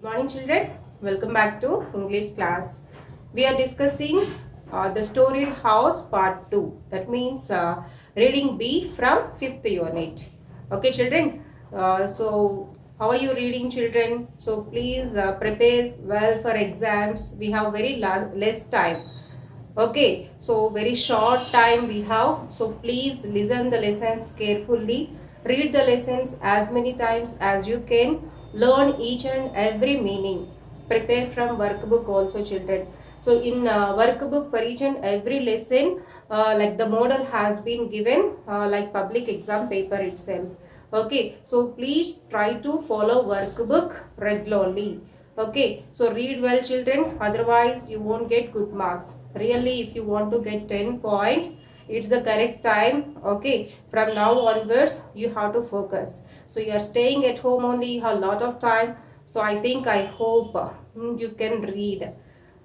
Good morning, children. Welcome back to English class. We are discussing the storied house part 2. That means reading B from 5th unit. Okay, children. So, how are you reading, children? So, please prepare well for exams. We have very less time. Okay, so very short time we have. So, please listen the lessons carefully. Read the lessons as many times as you can. Learn each and every meaning. Prepare from workbook also, children. So in workbook for each and every lesson, like the model has been given like public exam paper itself. Okay, so please try to follow workbook regularly. Okay, so read well, children, otherwise you won't get good marks. Really, if you want to get 10 points, it's the correct time. Okay, from now onwards you have to focus. So you are staying at home only, you have a lot of time. So I hope you can read.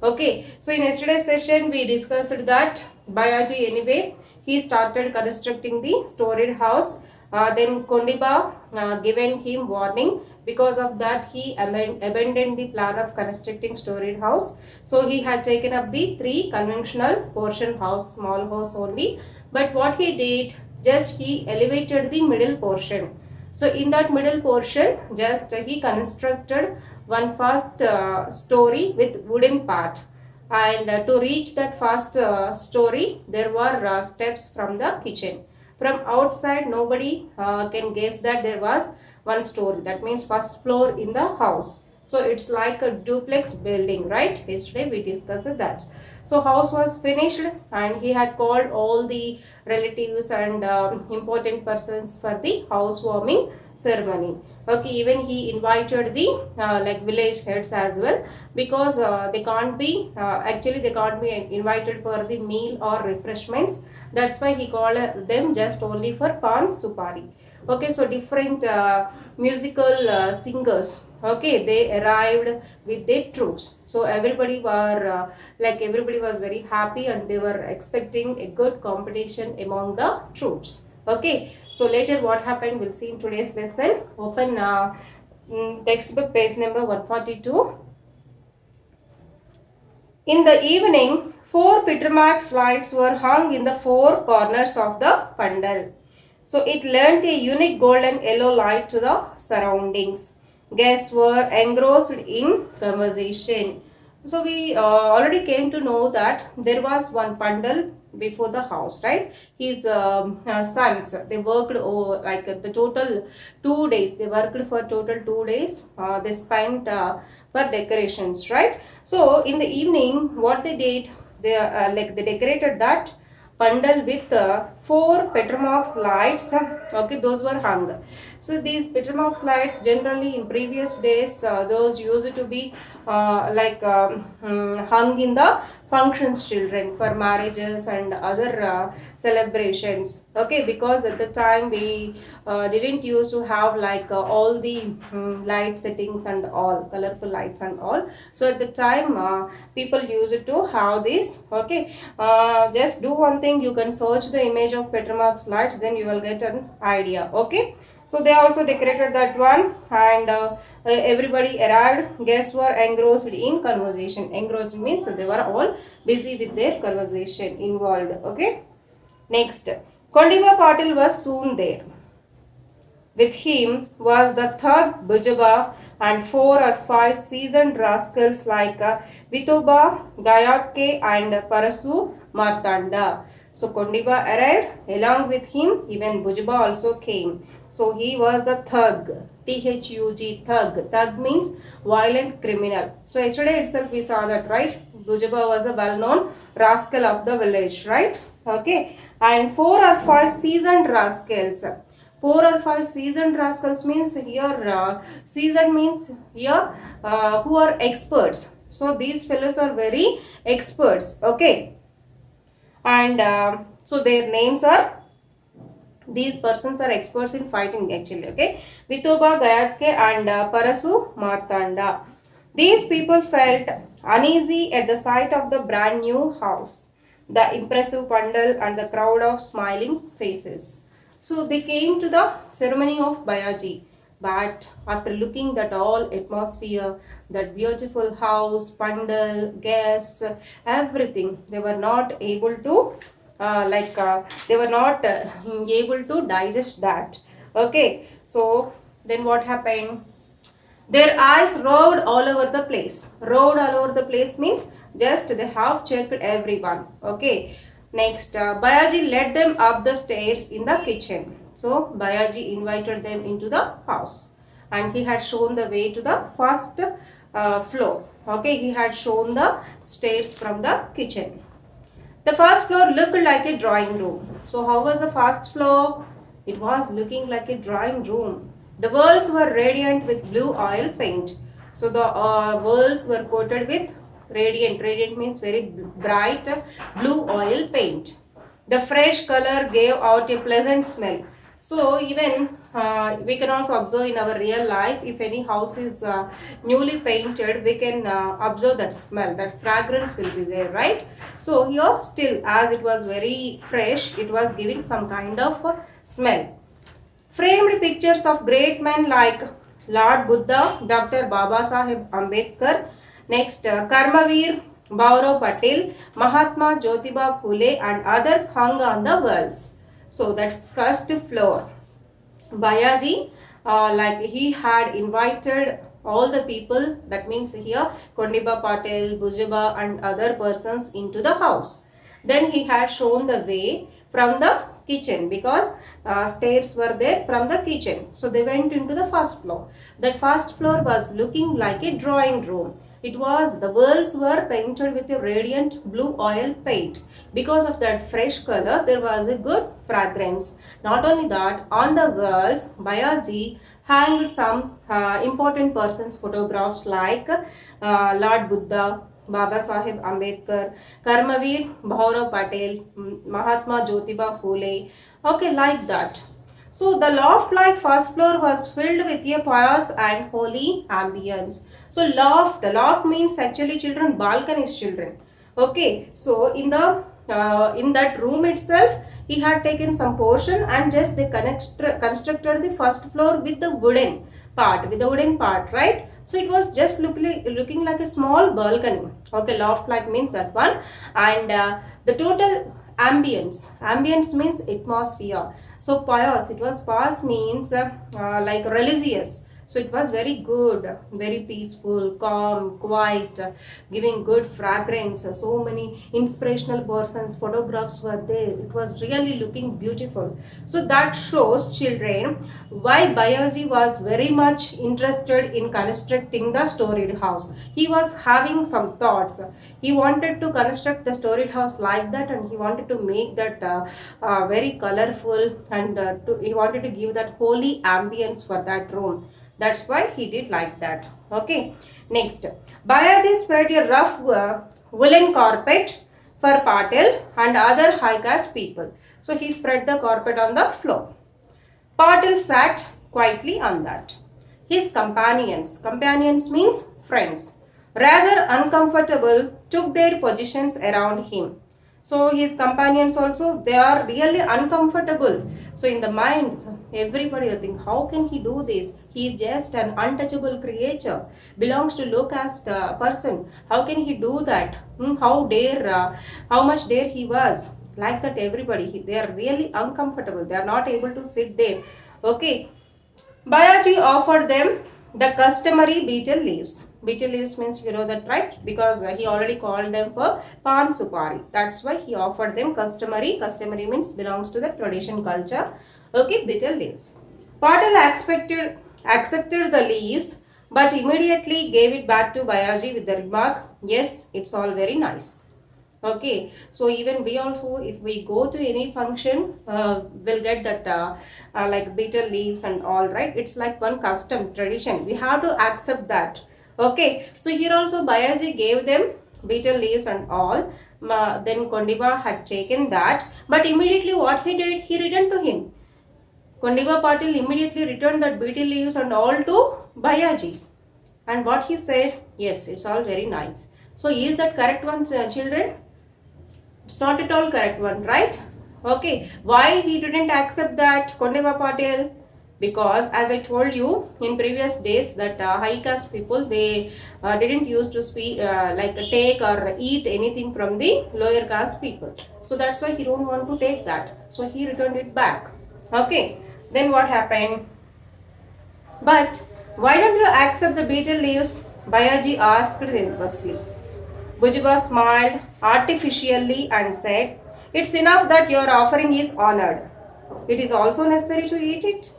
Okay, so in yesterday's session we discussed that Bayaji anyway he started constructing the storied house. Then Kondiba given him warning. Because of that he abandoned the plan of constructing storied house. So he had taken up the three conventional portion house, small house only. But what he did, just he elevated the middle portion. So in that middle portion, just he constructed one first story with wooden part. And to reach that first story, there were steps from the kitchen. From outside, nobody can guess that there was one story. That means first floor in the house. So it's like a duplex building, right? Yesterday we discussed that. So house was finished and he had called all the relatives and important persons for the housewarming ceremony. Okay, even he invited the like village heads as well, because they can't be actually they can't be invited for the meal or refreshments. That's why he called them just only for pan supari. Okay, so different musical singers, okay, they arrived with their troops. So everybody were everybody was very happy and they were expecting a good competition among the troops. Okay, so later what happened we'll see in today's lesson. Open textbook page number 142. In the evening, 4 Petromax lights were hung in the 4 corners of the pandal. So it lent a unique golden yellow light to the surroundings. Guests were engrossed in conversation. So we already came to know that there was one pandal before the house, right? His sons, they worked the total 2 days. They worked for total 2 days. They spent for decorations, right? So in the evening, what they did, they decorated that pandal with 4 Petromax lights. Okay, those were hung. So these Petromax lights generally in previous days, those used to be hung in the functions, children, for marriages and other celebrations. Okay, because at the time we didn't used to have all the light settings and all colorful lights and all. So at the time people used to have this. Okay, just do one thing, you can search the image of Petromax lights, then you will get an idea. Okay, so they also decorated that one and everybody arrived. Guests were engrossed in conversation. Engrossed means they were all busy with their conversation involved. Okay, next, Kondiva Patil was soon there. With him was the thug Bujaba and 4 or 5 seasoned rascals like Vitoba, Gayatke and Parasu Martanda. So Kondiba arrived. Along with him, even Bujaba also came. So he was the thug. Thug. Thug. Thug means violent criminal. So yesterday itself we saw that, right? Bujaba was a well-known rascal of the village, right? Okay. And 4 or 5 seasoned rascals. 4 or 5 seasoned rascals means here, seasoned means here who are experts. So these fellows are very experts. Okay. And so their names are, these persons are experts in fighting actually. Okay, Vitoba, Gayatke and Parasu Martanda. These people felt uneasy at the sight of the brand new house, the impressive pandal and the crowd of smiling faces. So they came to the ceremony of Bayaji. But after looking that all atmosphere, that beautiful house, pandal, guests, everything, they were not able to they were not able to digest that. Okay, so then what happened? Their eyes roved all over the place. Roved all over the place means just they have checked everyone. Okay. Next, Bayaji led them up the stairs in the kitchen. So, Bayaji invited them into the house and he had shown the way to the first floor. Okay, he had shown the stairs from the kitchen. The first floor looked like a drawing room. So, how was the first floor? It was looking like a drawing room. The walls were radiant with blue oil paint. So, the walls were coated with radiant. Radiant means very bright blue oil paint. The fresh color gave out a pleasant smell. So even we can also observe in our real life, if any house is newly painted, we can observe that smell, that fragrance will be there, right? So here still, as it was very fresh, it was giving some kind of smell. Framed pictures of great men like Lord Buddha, Dr. Baba Saheb Ambedkar, next Karmavir, Bhaurav Patel, Mahatma Jyotiba Phule and others hung on the walls. So that first floor, Bayaji, like he had invited all the people, that means here Kondiba Patel, Bujaba and other persons into the house. Then he had shown the way from the kitchen because stairs were there from the kitchen. So they went into the first floor. That first floor was looking like a drawing room. It was, the walls were painted with a radiant blue oil paint. Because of that fresh color, there was a good fragrance. Not only that, on the walls, Bayaji hanged some important persons' photographs like Lord Buddha, Baba Saheb Ambedkar, Karmavir Bhaurav Patel, Mahatma Jyotiba Phule. Okay, like that. So the loft-like first floor was filled with a pious and holy ambience. So loft means actually children, balconies children. Okay, so in that room itself, he had taken some portion and just they constructed the first floor with the wooden part, right? So it was just looking like a small balcony. Okay, loft-like means that one. And the total ambience means atmosphere. So pious, it was pious means like religious. So it was very good, very peaceful, calm, quiet, giving good fragrance. So many inspirational persons, photographs were there. It was really looking beautiful. So that shows children why Bayaji was very much interested in constructing the storied house. He was having some thoughts. He wanted to construct the storied house like that, and he wanted to make that very colorful, and he wanted to give that holy ambience for that room. That's why he did like that. Okay. Next, Bayaji spread a rough woolen carpet for Patel and other high caste people. So he spread the carpet on the floor. Patel sat quietly on that. His companions means friends, rather uncomfortable, took their positions around him. So his companions also, they are really uncomfortable. So in the minds, everybody will think, how can he do this? He is just an untouchable creature, belongs to low caste person. How can he do that? How much dare he was? Like that everybody, they are really uncomfortable. They are not able to sit there. Okay. Bayaji offered them the customary betel leaves. Betel leaves means, you know that, right? Because he already called them for pan supari. That's why he offered them customary. Customary means belongs to the tradition culture. Okay, betel leaves. Patel accepted the leaves, but immediately gave it back to Bayaji with the remark, yes, it's all very nice. Okay, so even we also, if we go to any function, we'll get that like betel leaves and all, right? It's like one custom tradition. We have to accept that. Okay, so here also Bayaji gave them betel leaves and all. Then Kondiba had taken that, but immediately what he did, he returned to him. Kondiba Patil immediately returned that betel leaves and all to Bayaji. And what he said, yes, it's all very nice. So is that correct one, children? It's not at all correct one, right? Okay. Why he didn't accept that, Kondiba Patil? because as I told you in previous days that high caste people, they didn't used to speak like take or eat anything from the lower caste people. So that's why he don't want to take that, so he returned it back. Okay, then what happened? But why don't you accept the betel leaves? Bayaji asked nervously. Bujiba smiled artificially and said, "It's enough that your offering is honored. It is also necessary to eat it.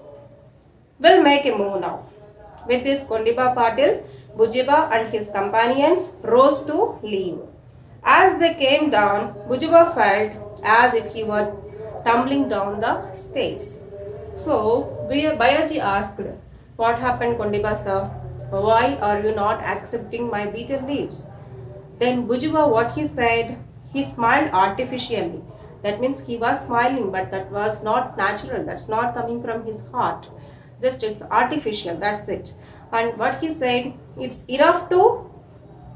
We'll make a move now." With this, Kondiba Patil, Bujiba and his companions rose to leave. As they came down, Bujiba felt as if he were tumbling down the stairs. So, Bayaji asked, "What happened, Kondiba sir? Why are you not accepting my betel leaves?" Then Bujiba, what he said, he smiled artificially. That means he was smiling, but that was not natural. That's not coming from his heart. Just it's artificial. That's it. And what he said, it's enough to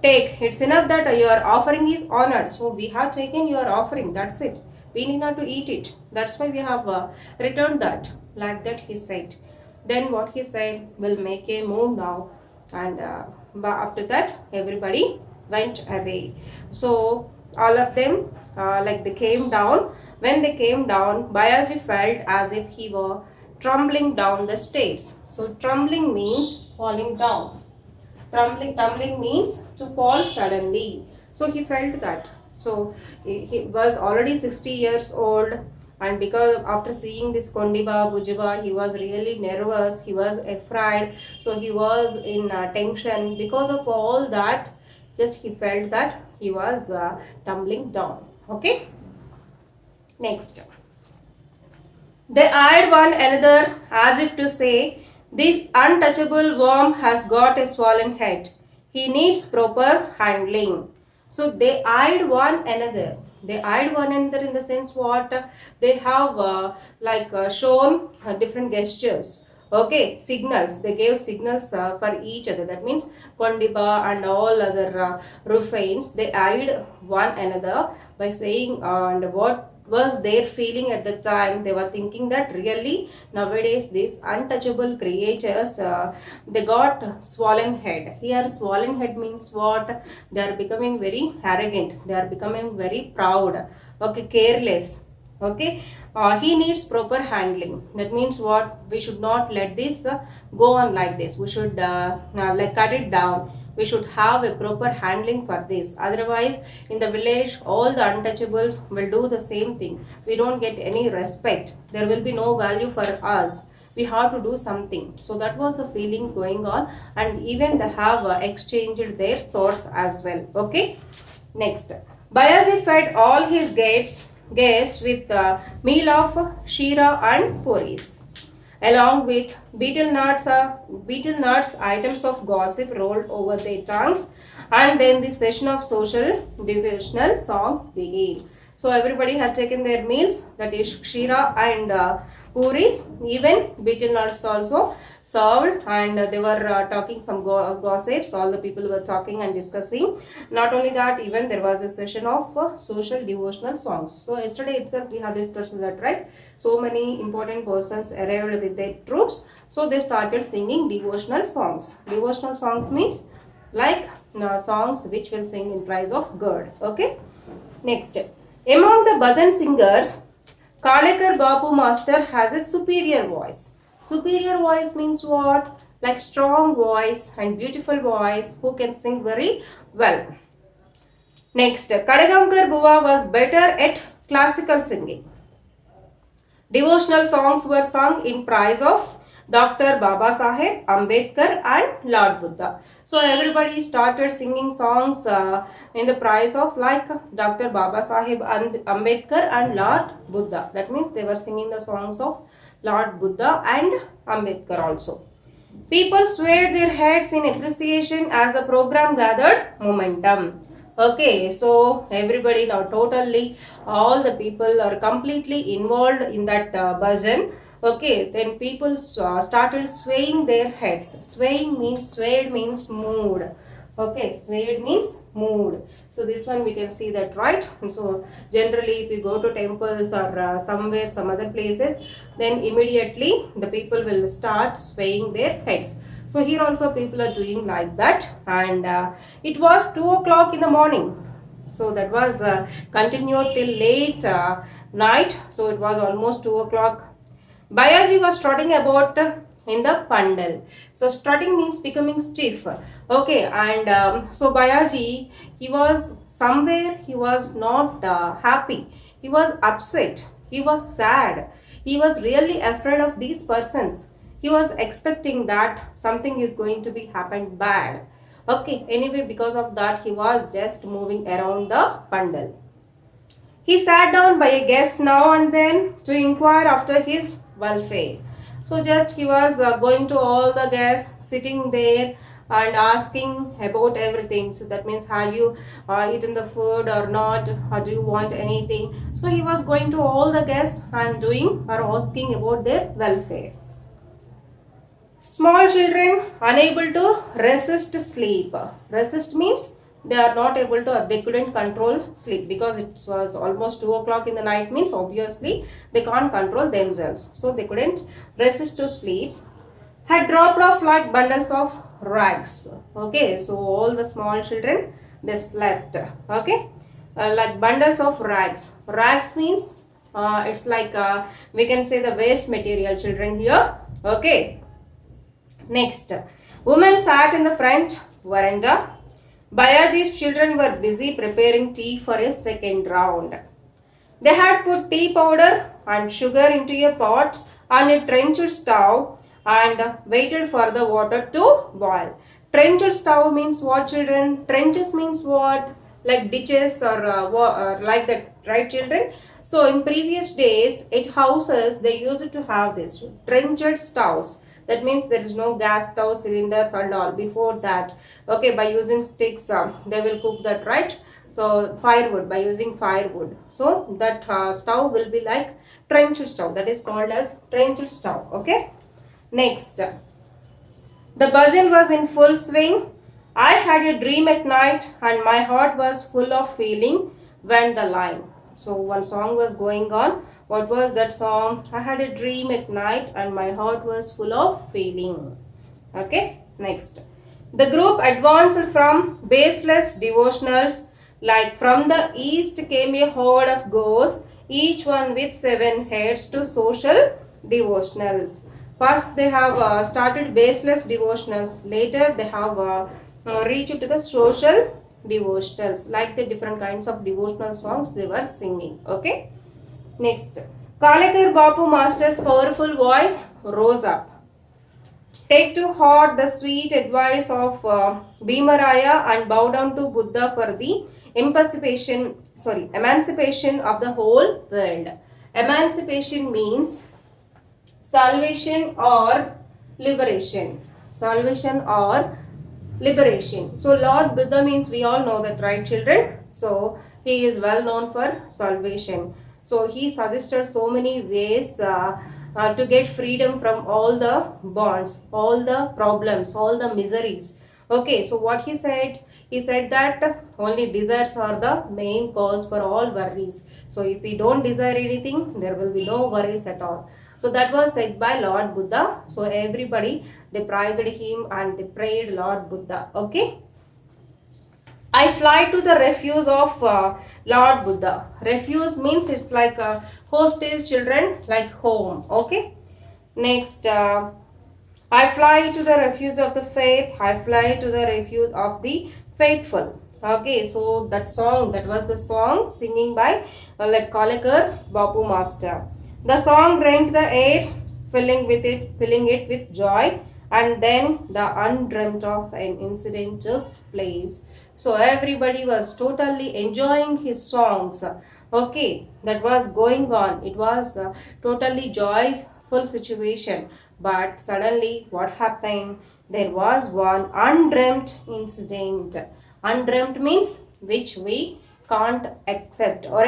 take. It's enough that your offering is honored. So we have taken your offering. That's it. We need not to eat it. That's why we have returned that. Like that he said. Then what he said, will make a move now. And after that, everybody went away. So all of them like they came down. When they came down, Bayaji felt as if he were tumbling down the stairs. So tumbling means falling down. Tumbling means to fall suddenly. So he felt that. So he was already 60 years old, and because after seeing this Kondiba, Bujiba, he was really nervous, he was afraid, so he was in tension. Because of all that, just he felt that he was tumbling down. Okay, next. They eyed one another as if to say, "This untouchable worm has got a swollen head. He needs proper handling." So they eyed one another. They eyed one another in the sense what they have shown different gestures. Okay, signals. They gave signals for each other. That means Kondiba and all other Rufains, they eyed one another by saying and what was their feeling at the time. They were thinking that really nowadays these untouchable creatures, they got swollen head. Here swollen head means what? They are becoming very arrogant. They are becoming very proud. Okay, careless. Okay, he needs proper handling. That means what? We should not let this go on like this. We should like cut it down. We should have a proper handling for this. Otherwise, in the village, all the untouchables will do the same thing. We don't get any respect. There will be no value for us. We have to do something. So that was the feeling going on, and even they have exchanged their thoughts as well. Okay, next. Bayaji fed all his guests with meal of shira and puris, along with betel nuts, items of gossip rolled over their tongues, and then the session of social devotional songs began. So everybody has taken their meals, that is shira and puris. Even betel nuts also served, and they were talking some gossips. All the people were talking and discussing. Not only that, even there was a session of social devotional songs. So yesterday itself we have discussed that, right? So many important persons arrived with their troops, so they started singing devotional songs. Devotional songs means like songs which will sing in praise of God. Okay, next, among the bhajan singers, Kalekar Babu Master has a superior voice. Superior voice means what? Like strong voice and beautiful voice, who can sing very well. Next, Kadagamkar Buva was better at classical singing. Devotional songs were sung in praise of Dr. Baba Saheb Ambedkar and Lord Buddha. So everybody started singing songs in the praise of like Dr. Baba Saheb Ambedkar and Lord Buddha. That means they were singing the songs of Lord Buddha and Ambedkar also. People swayed their heads in appreciation as the program gathered momentum. Okay, so everybody now totally, all the people are completely involved in that bhajan. Okay, then people started swaying their heads. Swayed means moved. Okay, swayed means moved. So this one we can see that, right? So generally if you go to temples or somewhere, some other places, then immediately the people will start swaying their heads. So here also people are doing like that, and it was 2 o'clock in the morning. So that was continued till late night. So it was almost 2 o'clock. Bayaji was strutting about in the pandal. So strutting means becoming stiff. Okay, and so Bayaji, he was somewhere, he was not happy. He was upset. He was sad. He was really afraid of these persons. He was expecting that something is going to be happened bad. Okay, anyway, because of that, he was just moving around the pandal. He sat down by a guest now and then to inquire after his welfare. So just he was going to all the guests sitting there and asking about everything. So that means, have you eaten the food or not, or do you want anything? So he was going to all the guests and doing or asking about their welfare. Small children unable to resist sleep. Resist means they are not able to, they couldn't control sleep because it was almost 2 o'clock in the night, means obviously they can't control themselves. So they couldn't resist to sleep. Had dropped off like bundles of rags. Okay, so all the small children, they slept. Okay, like bundles of rags. Rags means it's like we can say the waste material, children here. Okay. Next, women sat in the front veranda. Bayaji's children were busy preparing tea for a second round. They had put tea powder and sugar into a pot on a trenched stove and waited for the water to boil. Trenched stove means what, children? Trenches means what? Like ditches or like that, right, children? So in previous days, at houses, they used to have this trenched stoves. That means there is no gas stove, cylinders and all before that. Okay, by using sticks, they will cook that, right? So firewood, by using firewood. So that stove will be like trenched stove. That is called as trenched stove. Okay. Next, the bhajan was in full swing. I had a dream at night and my heart was full of feeling, went the line. So one song was going on. What was that song? I had a dream at night and my heart was full of feeling. Okay, next. The group advanced from baseless devotionals, like from the east came a horde of ghosts, each one with 7 heads, to social devotionals. First they have started baseless devotionals, later they have reached to the social devotionals, like the different kinds of devotional songs they were singing. Okay. Next, Kalekar Bapu Master's powerful voice rose up. Take to heart the sweet advice of Bhimaraya and bow down to Buddha for the emancipation of the whole world. Emancipation means salvation or liberation. Salvation or liberation. So Lord Buddha means, we all know that, right, children? So he is well known for salvation. So he suggested so many ways to get freedom from all the bonds, all the problems, all the miseries. Okay, so what he said? He said that only desires are the main cause for all worries. So if we don't desire anything, there will be no worries at all. So that was said by Lord Buddha. So everybody, they praised him and they prayed Lord Buddha. Okay. I fly to the refuge of Lord Buddha. Refuge means it's like hostage, children, like home. Okay. Next, I fly to the refuge of the faith. I fly to the refuge of the faithful. Okay, so that song, that was the song singing by like Kalekar Bapu Master. The song rent the air, filling it with joy, and then the undreamt of an incident took place. So everybody was totally enjoying his songs. Okay, that was going on. It was a totally joyful situation. But suddenly, what happened? There was one undreamt incident. Undreamt means which we can't accept. Or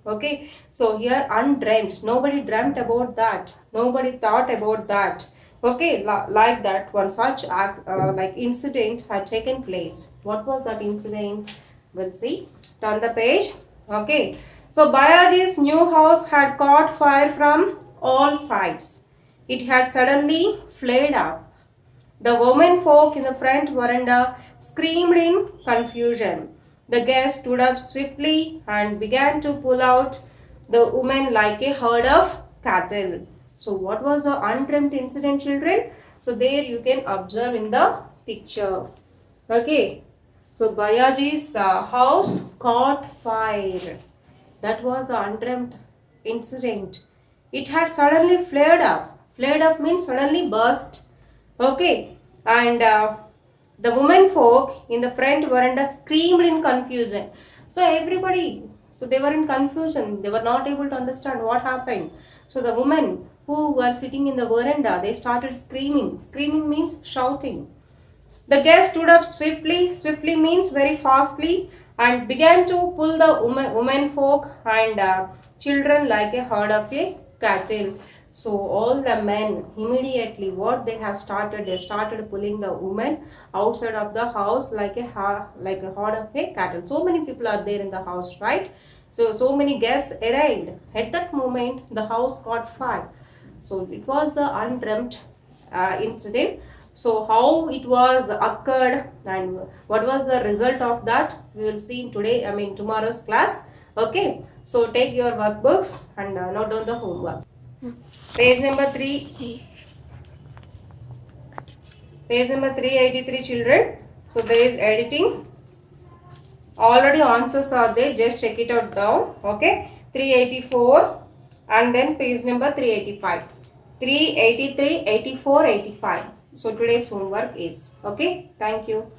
okay. So here undreamt. Nobody dreamt about that. Nobody thought about that. Okay, like that, one such like incident had taken place. What was that incident? We'll see. Turn the page. Okay. So Bayaji's new house had caught fire from all sides. It had suddenly flared up. The women folk in the front veranda screamed in confusion. The guests stood up swiftly and began to pull out the women like a herd of cattle. So, what was the untrimmed incident, children? So, there you can observe in the picture. Okay. So, Bayaji's house caught fire. That was the untrimmed incident. It had suddenly flared up. Flared up means suddenly burst. Okay, and the women folk in the front veranda screamed in confusion. So everybody, so they were in confusion. They were not able to understand what happened. So the women who were sitting in the veranda, they started screaming. Screaming means shouting. The guest stood up swiftly. Swiftly means very fastly, and began to pull the women folk and children like a herd of a cattle. So all the men immediately what they have started, they started pulling the women outside of the house like a herd of a cattle. So many people are there in the house, right? So many guests arrived. At that moment, the house caught fire. So it was the undreamt incident. So how it was occurred and what was the result of that, we will see today, tomorrow's class. Okay, so take your workbooks and note down the homework. Page number 3. Page number 383, children. So there is editing. Already answers are there. Just check it out down. Okay. 384 and then page number 385. 383, 84, 85. So today's homework is. Okay. Thank you.